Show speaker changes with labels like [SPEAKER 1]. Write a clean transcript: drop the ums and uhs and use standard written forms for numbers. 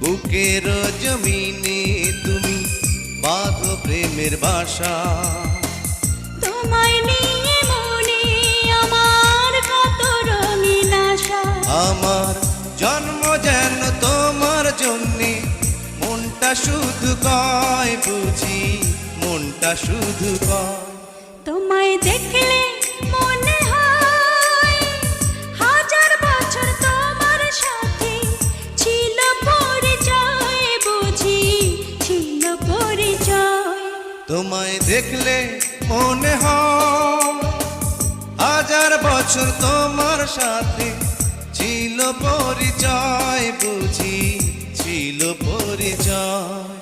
[SPEAKER 1] বুকের জমিনে তুমি বাঁধো প্রেমের বাসা।
[SPEAKER 2] তোমায় নিয়ে মনে আমার কত রঙিন আশা।
[SPEAKER 1] আমার জন্ম যেন তোমার জন্যে, মনটা শুধু কয় বুঝি, মনটা শুধু কয়।
[SPEAKER 2] তোমায় দেখলে মনে হয় হাজার বছর তোমার সাথে ছিল পরিচয়, বুঝি ছিল পরিচয়।
[SPEAKER 1] তোমায় দেখলে মনে হয় হাজার বছর তোমার সাথে ছিল পরিচয়, বুঝি ছিল পরিচয়।